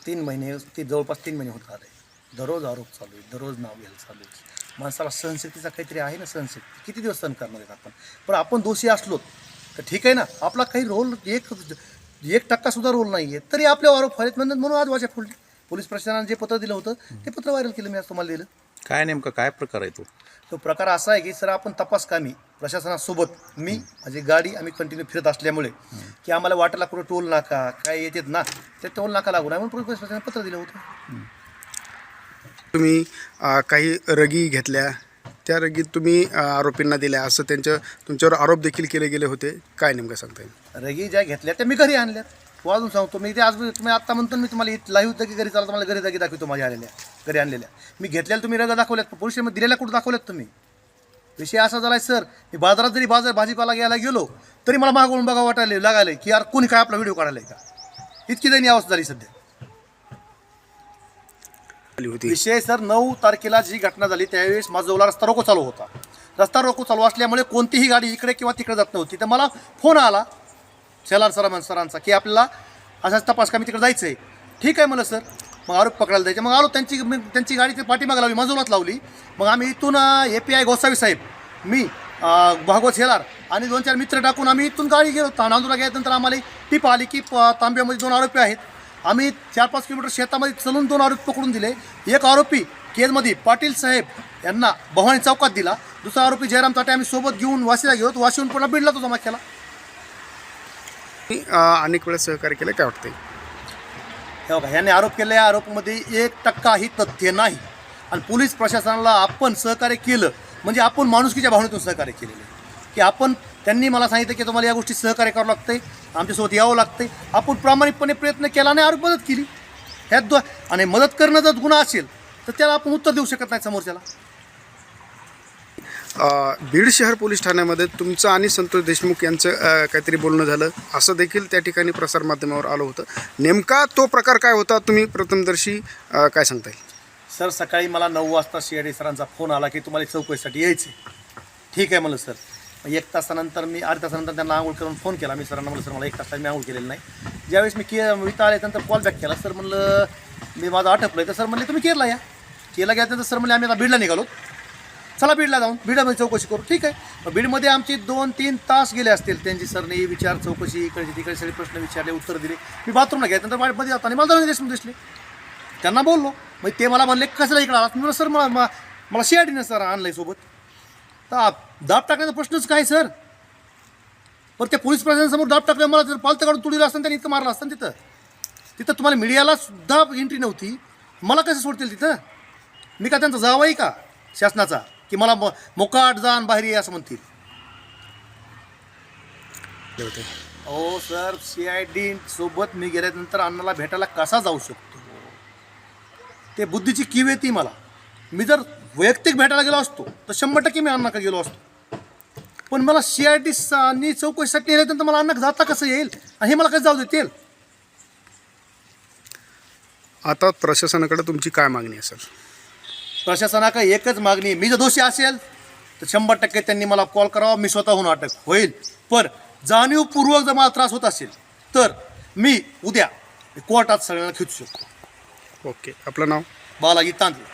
3 महिने ते जवळपास 3 महिने होत आले. दररोज आरोप चालू आहे, दररोज नाव घ्यायला चालू आहे. माणसाला सहनशक्तीचा काहीतरी आहे ना, सहनशक्ती किती दिवस सहन करणार आहेत आपण. पण आपण दोषी असलो तर ठीक आहे ना, आपला काही रोल 1% सुद्धा रोल नाही आहे, तरी आपल्यावर आरोप व्हायला म्हणून आज वाचा फोडली. पोलीस प्रशासनाने जे पत्र दिलं होतं ते पत्र व्हायरल केलं, मी आज तुम्हाला दिलं. काय नेमकं काय प्रकार आहे तो? तो प्रकार असा आहे की सर, आपण तपास कामी प्रशासनासोबत मी माझी गाडी आम्ही कंटिन्यू फिरत असल्यामुळे की आम्हाला वाटेला कुठं टोल नाका काय येतात ना, ते टोल नाका लागून म्हणून पोलीस प्रशासनाने पत्र दिलं होतं. तुम्ही काही रगी घेतल्या, त्या रगीत तुम्ही आरोपींना दिल्या असं तुमच्यावर आरोप देखील केले गेले होते. काय नेमकं सांगता येईल? रगी ज्या घेतल्या त्या मी घरी आणल्यात. वाजून सांगतो मी, ते आज तुम्ही आत्ता म्हणतो मी तुम्हाला लाईव्ह होतं की घरी चालतं, मला घरी रगी दाखवतो माझ्या घरी आणलेल्या. मी घेतलेल्या तुम्ही रगा दाखवल्यात, पोलिसांमध्ये दिलेल्या कुठं दाखवल्यात तुम्ही? विषय असा झाला आहे सर, मी बाजारात जरी भाजीपाला घ्यायला गेलो तरी मला मागवून बघा वाटायला लागायला की यार कोणी काय आपला व्हिडिओ काढायला आहे का. इतकी दयनीय अवस्था झाली सध्या. विषय सर, 9 तारखेला जी घटना झाली त्यावेळेस माझा जवळ रस्ता रोको चालू होता. रस्ता रोको चालू असल्यामुळे कोणतीही गाडी इकडे किंवा तिकडे जात नव्हती. तर मला फोन आला शेलार सरांचा की आपल्याला असाच तपास का मी तिकडे जायचं आहे. ठीक आहे म्हणलं सर, मग आरोप पकडायला जायचे. मग आलो, त्यांची गाडी पाठीमागे लावली, मजुरात लावली. मग आम्ही इथून API गोसावी साहेब, मी भागवत शेलार आणि 2-4 मित्र टाकून आम्ही इथून गाडी गेलो. नांदूरला गेल्यानंतर आम्हाला टीप आली की तांब्यामध्ये 2 आरोपी आहेत. आम्ही 4-5 किलोमीटर शेतामध्ये चलून 2 आरोपी पकडून दिले. एक आरोपी केजमध्ये पाटील साहेब यांना भवानी चौकात दिला. दुसरा आरोपी जयराम ताटे आम्ही सोबत घेऊन वाशीला गेलो. वाशीहून पुन्हा बीडला तो जमा केला. अनेक वेळा सहकार्य केलं, काय वाटतंय? हे बघा, ह्याने आरोप केले, या आरोपामध्ये 1% तथ्य नाही. आणि पोलीस प्रशासनाला आपण सहकार्य केलं म्हणजे आपण माणुसकीच्या भावनेतून सहकार्य केलेलं आहे. की त्यांनी मला सांगितलं की तुम्हाला या गोष्टी सहकार्य करावं लागतंय, आमच्यासोबत यावं लागतंय. आपण प्रामाणिकपणे प्रयत्न केला आणि आरोप मदत केली. ह्यात आणि मदत करणं जर गुन्हा असेल तर त्याला आपण उत्तर देऊ शकत नाही समोरच्याला. बीड शहर पोलीस ठाण्यामध्ये तुमचं आणि संतोष देशमुख यांचं काहीतरी बोलणं झालं असं देखील त्या ठिकाणी प्रसारमाध्यमावर आलं होतं. नेमका तो प्रकार काय होता, तुम्ही प्रथमदर्शी काय सांगता येईल? सर, सकाळी मला 9 वाजता CID सरांचा फोन आला की तुम्हाला चौकशीसाठी यायचं आहे. ठीक आहे म्हणलं सर. 1 तासानंतर मी अर्ध्या तासानंतर त्यांना आंघोळ करून फोन केला. मी सरांना म्हणलं सर मला 1 तास मी आंघोळ केलेलं नाही. ज्यावेळेस मी इथं आल्यानंतर कॉल बॅक केला. सर म्हणलं मी माझं आटपलं आहे. तर सर म्हणले तुम्ही केरला या. केला गेल्यानंतर सर म्हणले आम्ही आता बीडला निघालो, चला बीडला जाऊन बीडमध्ये चौकशी करू. ठीक आहे. मग बीडमध्ये आमचे 2-3 तास गेले असतील. त्यांची सरने चौकशी इकडचे तिकडे सगळे प्रश्न विचारले, उत्तर दिले. मी बाथरूमला गेल्यानंतर मध्ये जाताना मला धनंजय देशमुख दिसले. त्यांना बोललो. मग ते मला म्हणले कशाला इकडं आला. मी सर मला CIDने सर आणलं आहे सोबत. तर दाब टाकण्याचा प्रश्नच काय सर. पण त्या पोलीस प्रशासनासमोर दाब टाकलं, मला जर पालतं काढून तुडीला असतं त्यांनी इतकं मारलं असतं तिथं तुम्हाला मीडियाला सुद्धा एंट्री नव्हती. मला कसं सोडतील तिथं? मी का त्यांचा जावाई का शासनाचा की मला मोकाट जाण बाहेर ये असं म्हणतील? हो सर, CID सोबत मी गेल्यानंतर अण्णाला भेटायला कसा जाऊ शकतो? ते बुद्धीची कीव येते मला. मी जर वैयक्तिक भेटायला गेलो असतो तर 100% मी अण्णाकडे गेलो असतो. पण मला CID चौकशीसाठी नेल्यानंतर मला अण्णा जाता कसं येईल आणि हे मला कसं जाऊ देतील? आता प्रशासनाकडे तुमची काय मागणी आहे सर? प्रशासनाकडे एकच मागणी आहे, मी जर दोषी असेल तर 100% त्यांनी मला कॉल करावा, मी स्वतःहून अटक होईल. पण जाणीवपूर्वक जर मला त्रास होत असेल तर मी उद्या कोर्टात सगळ्यांना खिचू शकतो. ओके, आपलं नाव? बालाजी तांदळे.